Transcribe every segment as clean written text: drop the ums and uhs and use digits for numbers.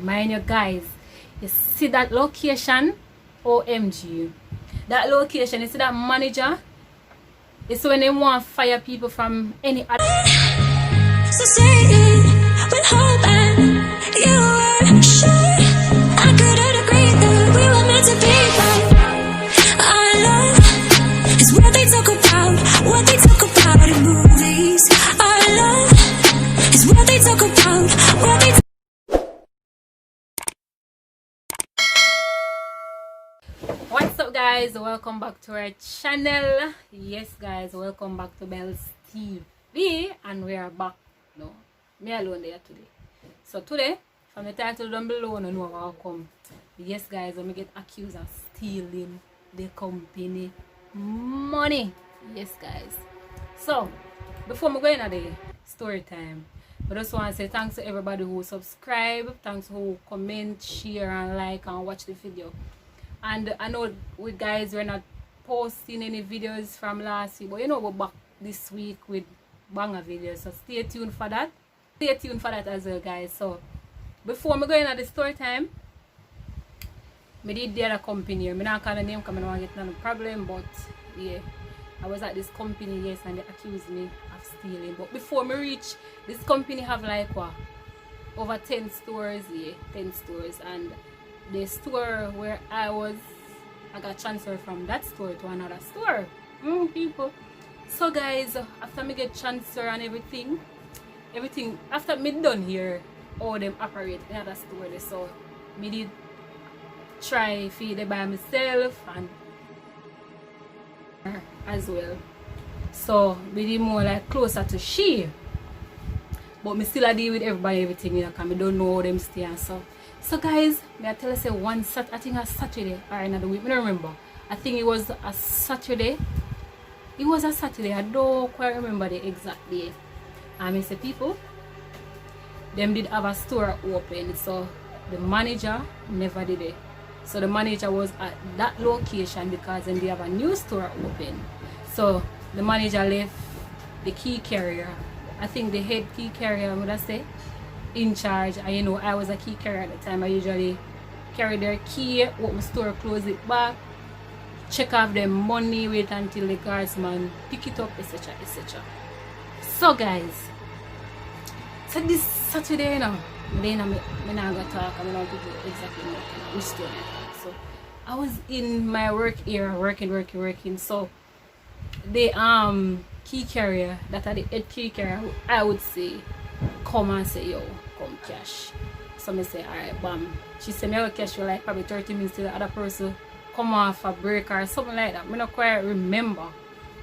mind you guys, you see that location, OMG, that location, you see that manager, it's when they want to fire people from any other. So say it with hope and you were sure I couldn't agree that we were meant to be, but our love is what they talk about in movies. Our love is what they talk about, what they What's up guys, welcome back to our channel. Yes guys, welcome back to Bells TV, and we are back. No, me alone there today. So today, from the title down below, I know how come. Yes guys, when we get accused of stealing the company money. Yes guys. So before we go into the story time, I just want to say thanks to everybody who subscribe, thanks who comment, share and like and watch the video. And I know we guys were not posting any videos from last week, but you know we're back this week with banger videos, so stay tuned for that. Stay tuned for that as well guys. So before we go into the story time, I did the other company here. I'm not calling the name because I don't want to get no problem, but yeah, I was at this company, yes, and they accused me of stealing. But before me reach this company, have like what, over 10 stores, yeah, 10 stores. And the store where I got transferred from that store to another store. People. So guys, after me get transfer and everything after me done here, all them operate in another store. So me did try feed it by myself and as well. So we did more like closer to she. But me still deal with everybody, everything, you know, because I don't know how them stay and so. So guys, I tell you say I think a Saturday or another week, I don't remember. I think it was a Saturday. It was a Saturday, I don't quite remember the exact day. And I say people, them did have a store open, so the manager never did it. So the manager was at that location because then they have a new store open. So the manager left the key carrier, I think the head key carrier, would I say, in charge. And you know, I was a key carrier at the time. I usually carry their key, open my store, close it back, check off their money, wait until the guardsman pick it up, etc, etc. So guys, so this Saturday, you know, then I'm not gonna talk, I'm not gonna do exactly which store I talk. So I was in my work area, working. So the key carrier, that are the head key carrier, I would say, come and say, yo, come cash. So I say, alright, bam. She said, me I will cash you like probably 30 minutes till the other person come off a break or something like that. I don't quite remember.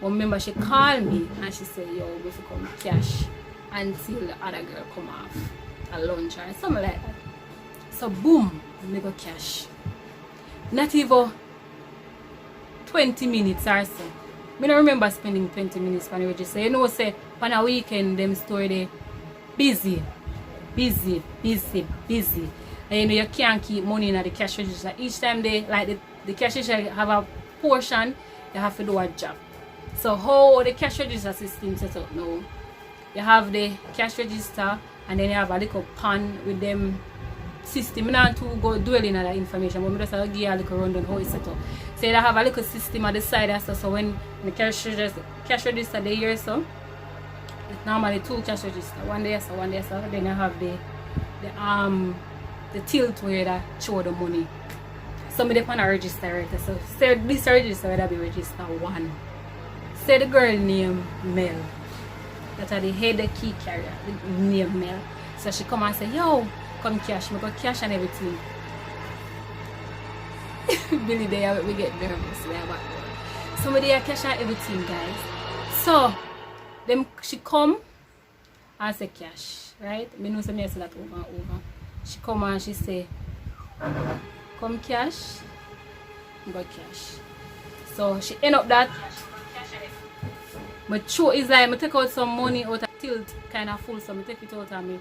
But remember, she called me and she said, yo, we have to come cash until the other girl come off a lunch or something like that. So boom, we go cash. Not even 20 minutes or so. I don't remember spending 20 minutes on the register. You know, say, on a weekend, them store they busy. And you know, you can't keep money in the cash register. Each time they, like the cash register have a portion, you have to do a job. So how the cash register system set up now? You have the cash register and then you have a little pan with them system. I don't to go dwell in that information, but I just give you a little rundown how it's set up. So you have a little system at the side and stuff. So when the cash register they here, so it's normally two cash register. One there, so then you have the tilt where they show the money. Some of them on a register right. So say this register where be register 1. Say the girl name Mel. That are the head key carrier, the name Mel. So she come and say, yo, come cash, me go cash and everything. Billy there we get nervous. Somebody a cash and everything, guys. So them she come and say cash, right? Me know some say that over and over. She come and she say, come cash, go cash. So she end up that. But true is like I take out some money out of tilt kind of full, so I take it out and me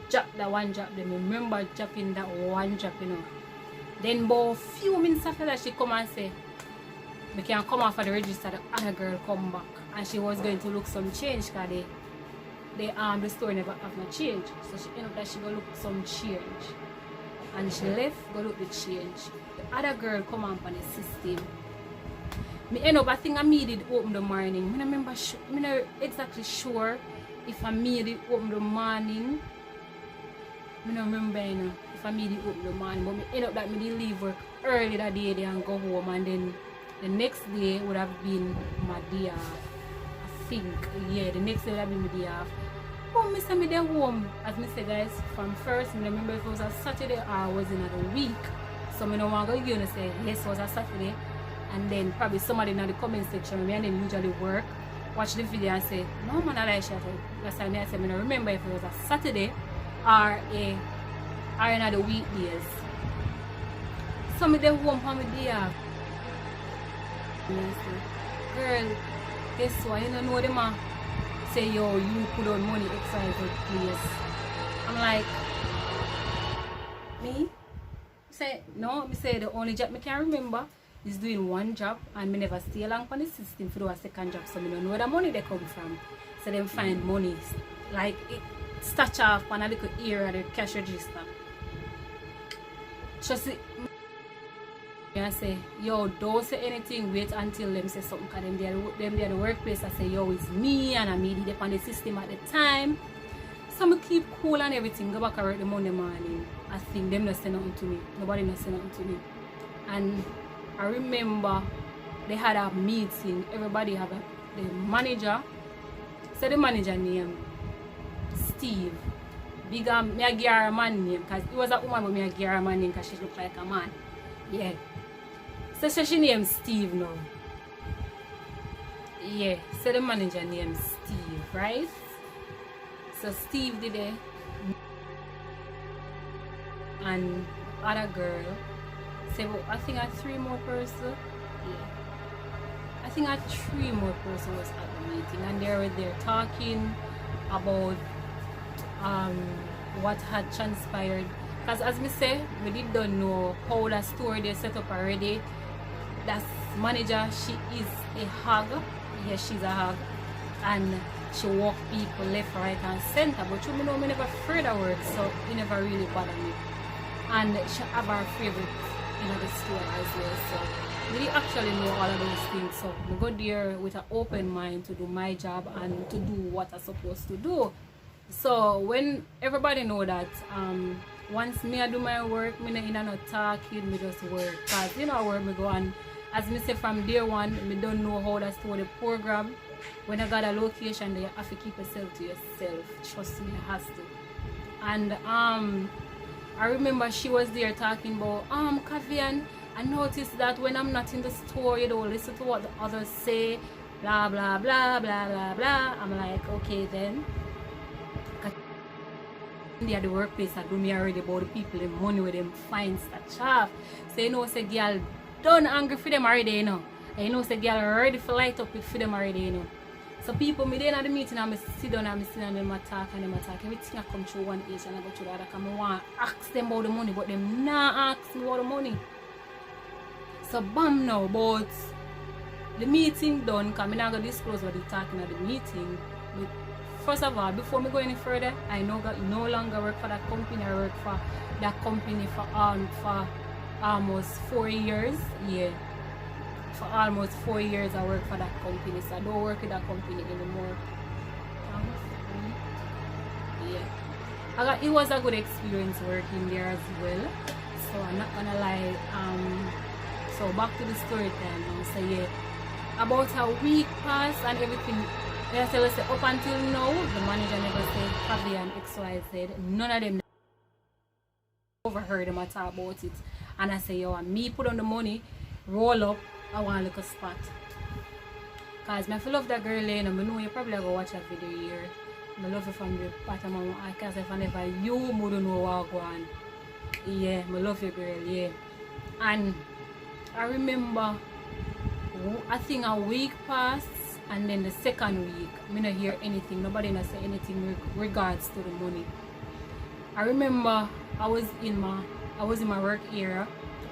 drop that one drop. Then I remember dropping that one drop, you know. Then about a few minutes after that, she come and say, we can come off of the register, the other girl come back. And she was going to look some change because the store never have no change. So she ended up that she go look some change. and she left, go look the change. The other girl come up on the system. Me end up, I think I made it open the morning. I remember, I'm not exactly sure if I made it open the morning. I don't remember if I made it open the morning, but me end up that me did leave work early that day and go home, and then the next day would have been my day off. I think, yeah, the next day would have been my day off. But me say me there home, as me say guys, from first, me remember if it was a Saturday or I was in a week. So me don't want to go again and say, yes, it was a Saturday. And then probably somebody in the comment section, me and them usually work, watch the video and say, no man, I like shut up. That's why I say, me don't remember if it was a Saturday or another weekdays. So me there home for my day off. And I say, girl, guess what? You don't know them man say, yo, you put on money exercise place. I'm like, me? Say, no, me say the only job me can remember is doing one job, and me never stay along on the system for do a second job, so me don't know where the money they come from. So them find money like it stretch off on a little ear at the cash register. Just I say, yo, don't say anything, wait until them say something, because them there the workplace. I say, yo, it's me and I made it on the system at the time. So I keep cool and everything, go back around the Monday morning. I think them not say nothing to me. Nobody not say nothing to me. And I remember they had a meeting, everybody have the manager. So the manager name Steve. Bigger me a give her a man name, because it was a woman, but me a give her a man name because she looked like a man. Yeah. So she named Steve now. Yeah. So the manager named Steve, right? So Steve did it. And other girl. So I think I had 3 more person. Yeah. I think I had 3 more person was at the meeting, and they were there talking about what had transpired. Because as me say, we don't know how the store they set up already. That manager, she is a hog. Yeah, she's a hog. And she walk people left, right and center. But you know me never afraid of work, so it never really bother me. And she have her favorite in the store as well. So we actually know all of those things. So we go there with an open mind to do my job and to do what I'm supposed to do. So when everybody know that once me I do my work, me not talking, me just work. Cause you know where me go, and as me say from day one, me don't know how that's to the program. When I got a location, you have to keep yourself to yourself. Trust me, it has to. And I remember she was there talking about Cavian, I noticed that when I'm not in the store, you don't listen to what the others say, blah blah blah blah blah blah. I'm like, okay then. They are the workplace that do me already about the people, the money with them fine such off. So you know, say girl done angry for them already, you know. And you know, say girl ready for light up with for them already, you know. So people, me then at the meeting, I sit down and them attack and them attack. Everything I come through one age and I go through the other. Because I want to ask them about the money, but them not ask me about the money. So bam now, but the meeting done, because I'm not going to disclose what they're talking at the meeting. But first of all, before me go any further, I no longer work for that company. I work for that company for almost 4 years. Yeah. For almost 4 years I work for that company, so I don't work with that company anymore. Yeah, it was a good experience working there as well, so I'm not gonna lie. So back to the story time. So yeah, about a week passed and everything. They say up until now the manager never said Cavian XYZ. None of them overheard them talk about it. And I say, yo, and me put on the money, roll up, I want a little spot. Because I love that girl, and I know you probably go watch that video here. I love you from the bottom of my heart, because if I never you wouldn't know what go on. Yeah, I love you girl, yeah. And I remember, I think a week passed, and then the second week, I don't hear anything. Nobody not say anything regards to the money. I remember I was in my work area,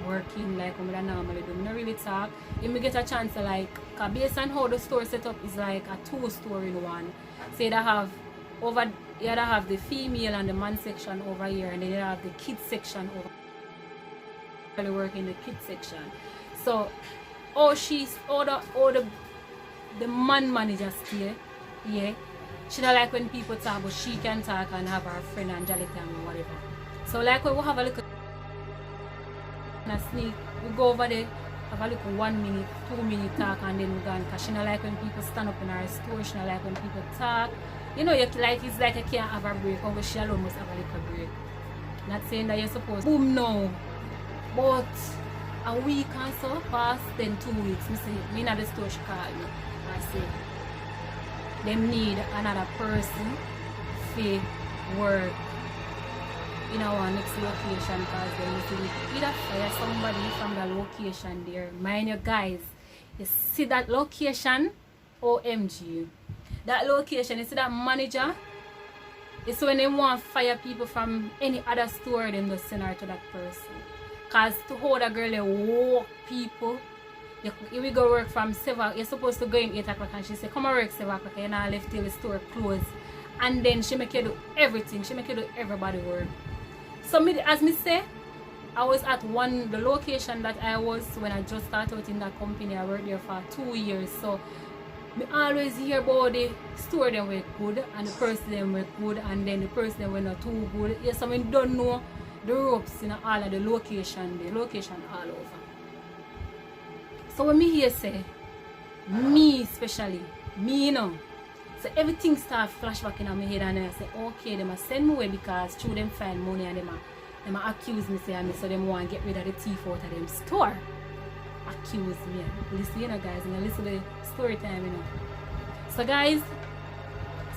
working like I normally do. I don't really talk. If I get a chance to like, cause based on how the store set up is like a 2-store in one. So you have the female and the man section over here, and then you have the kids section over. really work in the kids section. So the man manager stay, yeah. She don't like when people talk, but she can talk and have her friend and jolly time or whatever. So like when we have a little sneak, we go over there, have a little 1 minute, 2 minute talk, and then we go on. Cause she don't like when people stand up in her store. She don't like when people talk. You know, it's like you can't have a break, but she alone must have a little break. Not saying that you're supposed to boom now, but a week and so past, then 2 weeks. Me in the store, she call me and say they need another person to work in our next location, because they need to either fire somebody from the location there. Mind you guys, you see that location, OMG. That location, you see that manager? It's when they want to fire people from any other store, then just send her to that person. Because to hold a girl, they walk people. You will go work from 7, you're supposed to go in 8 o'clock, and she say, come and work 7 o'clock, and I left till the store closed. And then she make you do everything. She make you do everybody work. So as me say, I was at the location that I was when I just started out in that company. I worked there for 2 years. So me always hear about the store them were good and the person them were good, and then the person them were not too good. Yes, I mean don't know the ropes in all of the location all over. So when me hear say, me especially, me you know, so everything start flashback in my head, and I say, okay, they must send me away because through them find money, and they accuse me, say me, so they want to get rid of the thief out of them store. Accuse me. Listen, you know guys, and listen to the story time, you know. So guys,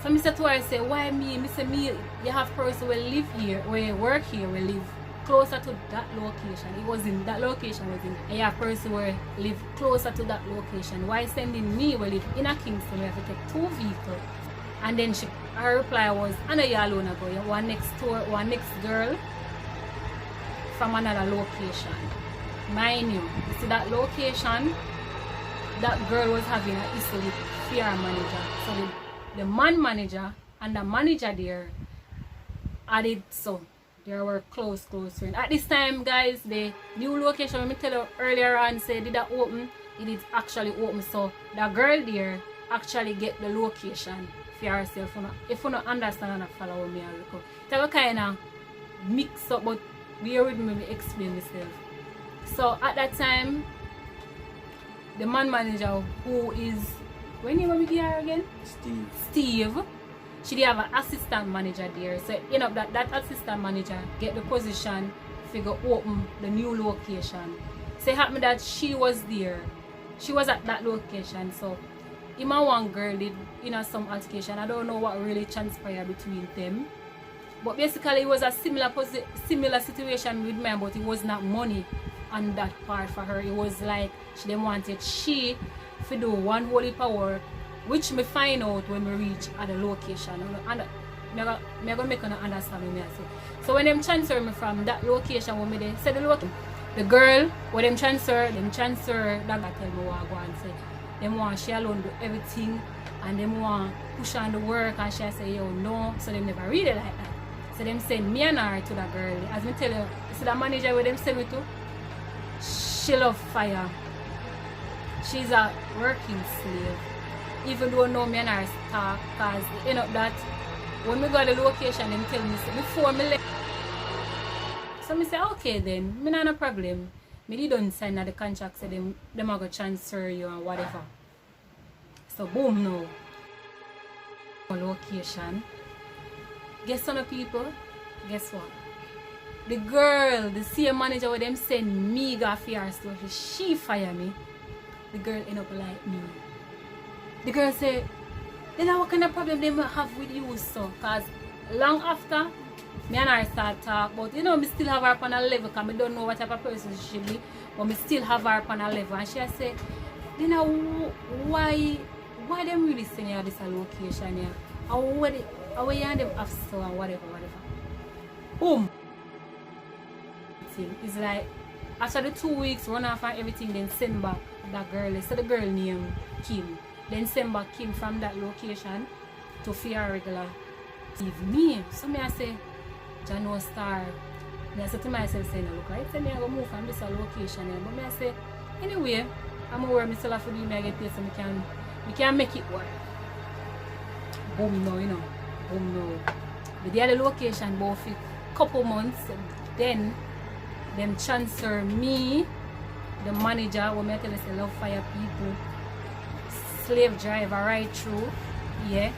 so me say to her, say, why me? Me say me, you have person will live here, where work here, will live closer to that location. It was in that location, and you have person where live closer to that location. Why sending me will live in a Kingston, we have to take 2 vehicles? And then her reply was, I know you alone ago, you one next girl from another location. Mind you see that location, that girl was having an issue with PR manager. So the man manager and the manager there added, so they were close friends. At this time, guys, the new location, let me tell you earlier on, say did that open, it is actually open. So the girl there actually get the location for herself. If you don't understand and follow me, I will kind of mix up, but bear with me, explain myself. So at that time, the man manager, who is, when you want to her again? Steve. She did have an assistant manager there. So you know that assistant manager get the position to go open the new location. So it happened that she was there. She was at that location. So him and one girl did some altercation. I don't know what really transpired between them. But basically it was a similar situation with me, but it was not money on that part for her. It was like she didn't wanted she to do one whole heap of work, which me find out when we reach at the location. And I'm going to make you understand what I say. So when them transfer me from that location, when me say the girl, when them transfer, that guy tell me what I go and say. Them want she alone do everything, and them want push on the work, and she say, yo, no. So them never read it like that. So them send me and her to that girl. As me tell you, see that manager where them send me to? She love fire. She's a working slave. Even though no me and her talk, because the end of that, when we go to the location, them tell me, before me left. So me say, okay then, me not no problem. Me don't sign the contract, so them are going to transfer you and whatever. So boom now. Location. Guess some people, guess what? The girl, the same manager where them send me go for her store, she fire me. The girl end up like me. The girl say, then what kind of problem they have with you, so? Because long after, me and her start talk, but me still have her on a level, because I don't know what type of person she be, but me still have her on a level. And she say, then why them really send you this location here? How you and them after and whatever. Boom. It's like after the 2 weeks run off and everything, then send back that girl. So the girl named Kim. Then send back Kim from that location to fear regular leave me. So me I say, Jano Star, I said to myself, saying, look, I said me I go move from this location here. But me I say, anyway, I'm aware me still have to do me I get paid so we can make it work. Boom now, you know. Boom now. But the other location about for a couple months, then them transfer me, the manager, when I tell you say love fire people, slave driver right through, yeah,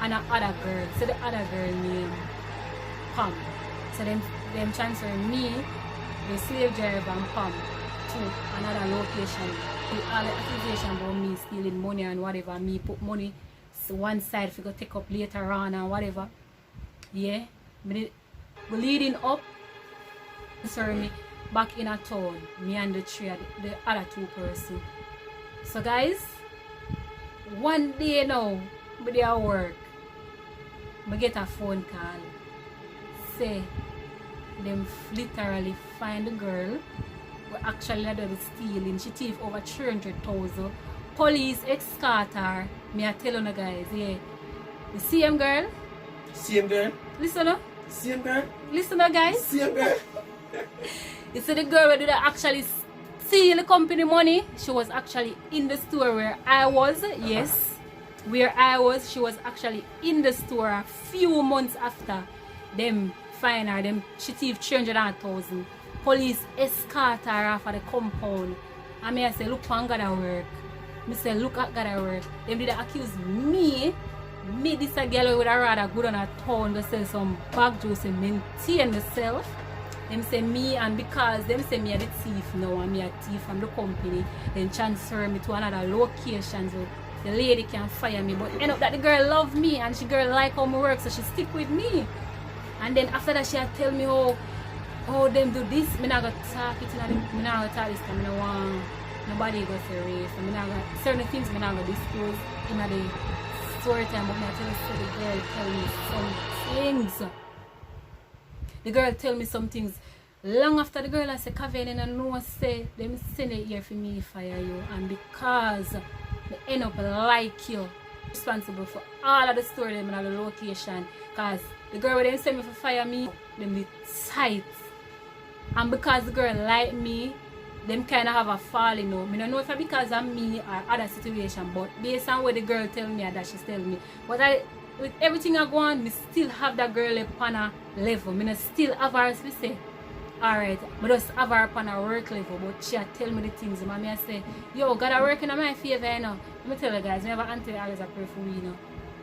and another girl. So the other girl named Pam. So them transfer me, the slave driver and Pam, to another location. With all the accusation about me stealing money and whatever, me put money one side if you go take up later on and whatever. Yeah. But leading up, sorry, me back in a town, me and the other two person. So guys, one day now, but they at work, I get a phone call. Say them literally find the girl who actually had the stealing. She thief over 300,000. Police escort her. Me I tell you guys, yeah. The same girl. Same girl. Listen up. Same girl. Listen up guys. Same girl. You see the girl who did actually steal the company money. She was actually in the store where I was. Yes. Where I was. She was actually in the store a few months after them find her. Them she thief 300,000. Police escort her off of the compound. And me I say, look, I gotta work. Me say, look, I gotta work. Them did accuse me this a girl with a rather good on a town to sell some bag juice and maintain myself. Them say me, and because them say me a the thief now and me a thief from the company, then transfer me to another location so the lady can fire me. But end up that the girl love me and she girl like how me work, so she stick with me. And then after that she tell me how them do this. Me not gonna talk it in me not gonna talk this because me no want nobody go serious. Me not gonna certain things me not gonna disclose in the story time, but me I tell you so the girl tell me some things. The girl tell me some things long after the girl I say Cavian and I know say them send it here for me fire you, and because they end up like you responsible for all of the story them in the location, because the girl when they send me for fire me, them be tight. And because the girl like me, them kind of have a falling out. I don't know if it's because of me or other situation, but based on what the girl tell me or that she's telling me. But with everything I go on, me still have that girl upon a level. I still have her, as we say. Alright, I just have her upon a work level, but she tell me the things. I say, yo, God, I working in my favor, you know. Let me tell you guys, I have an auntie always a pray for me, you know.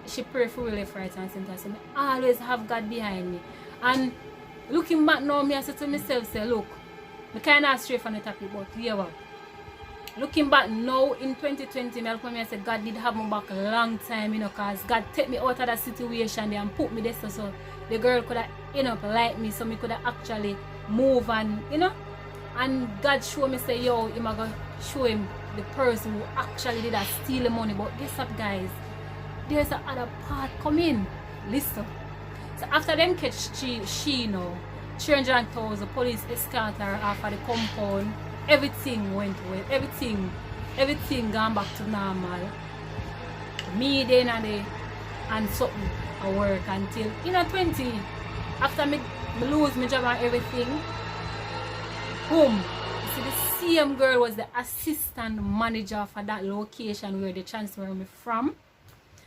She pray for me left, right, and center. So I always have God behind me. And looking back now, I say to myself, say, look, I kind of stray from the topic, but yeah, well, looking back now in 2020, I said God did have me back a long time, you know, because God take me out of that situation there and put me there so the girl could have end up like me, so me could have actually move and, you know, and God show me, say, yo, I'm going to show him the person who actually did that steal the money. But guess what, guys? There's another part coming. Listen. So after them catch she know 300,000, police escort her off of the compound. Everything went well. Everything gone back to normal. Me then and something I work until 20. After me lose my job and everything, boom. You see the same girl was the assistant manager for that location where they transferred me from,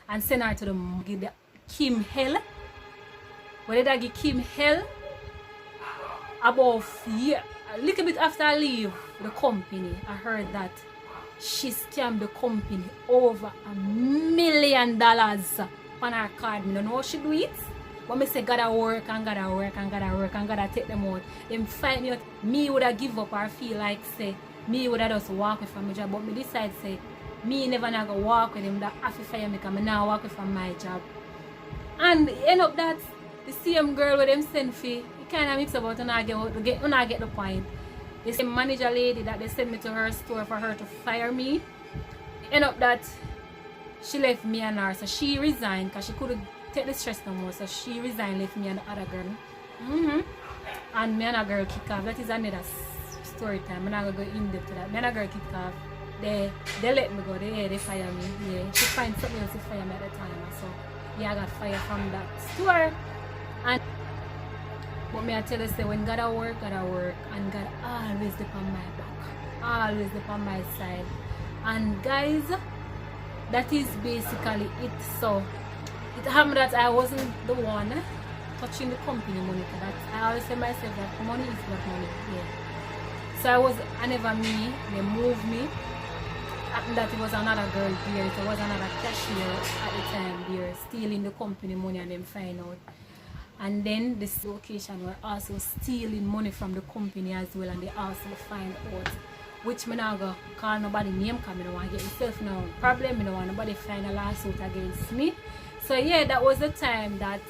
and send her to the Kim Hell. When did I give Kim Hell? About a little bit after I leave the company, I heard that she scammed the company over $1 million on her card. I don't know how she do it, but I say gotta work and gotta take them out. Them fight me out. Me would have give up or feel like say me would have just walk away from my job, but me decide say me never gonna walk with him. That have to fire me because I now walk away from my job. And end up that the same girl with them send fee. Kind of mix about when I get the point. The same manager lady that they sent me to her store for her to fire me, end up that she left me and her, so she resigned because she couldn't take the stress no more, so she resigned, left me and the other girl. And me and a girl kick off. That is another story time. I'm not gonna go in depth to that. Me and a girl kick off. They let me go. They fire me. Yeah, she find something else to fire me at the time. So yeah, I got fired from that store. And But me I tell you, say when God at work, and God always dip on my back, always dip on my side. And guys, that is basically it. So it happened that I wasn't the one touching the company money. That I always say myself that money is not money. Yeah. So I never me. They moved me. Happened that it was another girl there. It was another cashier at the time there, stealing the company money and then find out. And then this location were also stealing money from the company as well, and they also find out. Which me not go call nobody name because I don't want to get myself no problem. I don't want nobody find a lawsuit against me. So yeah, that was the time that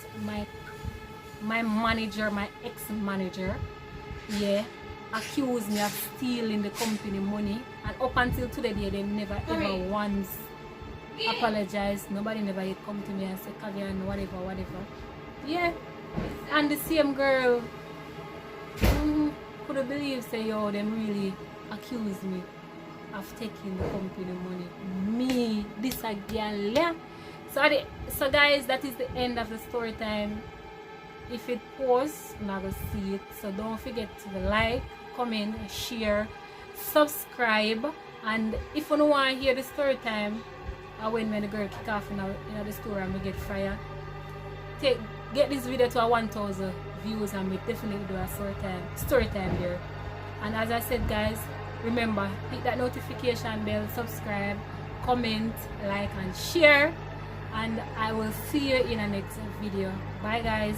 my manager, my ex-manager, yeah, accused me of stealing the company money. And up until today, they never ever once apologized. Nobody never yet come to me and say, Cavian, whatever. Yeah, and the same girl couldn't believe, say, yo, them really accused me of taking the company money. Me, this a girl. So guys, that is the end of the story time. If it posts, I'm not gonna see it. So don't forget to like, comment, share, subscribe. And if you don't want to hear the story time, when the girl kick off in the story and we get fire, get this video to 1,000 views and we definitely do a story time there. And as I said, guys, remember, hit that notification bell, subscribe, comment, like and share, and I will see you in the next video. Bye guys.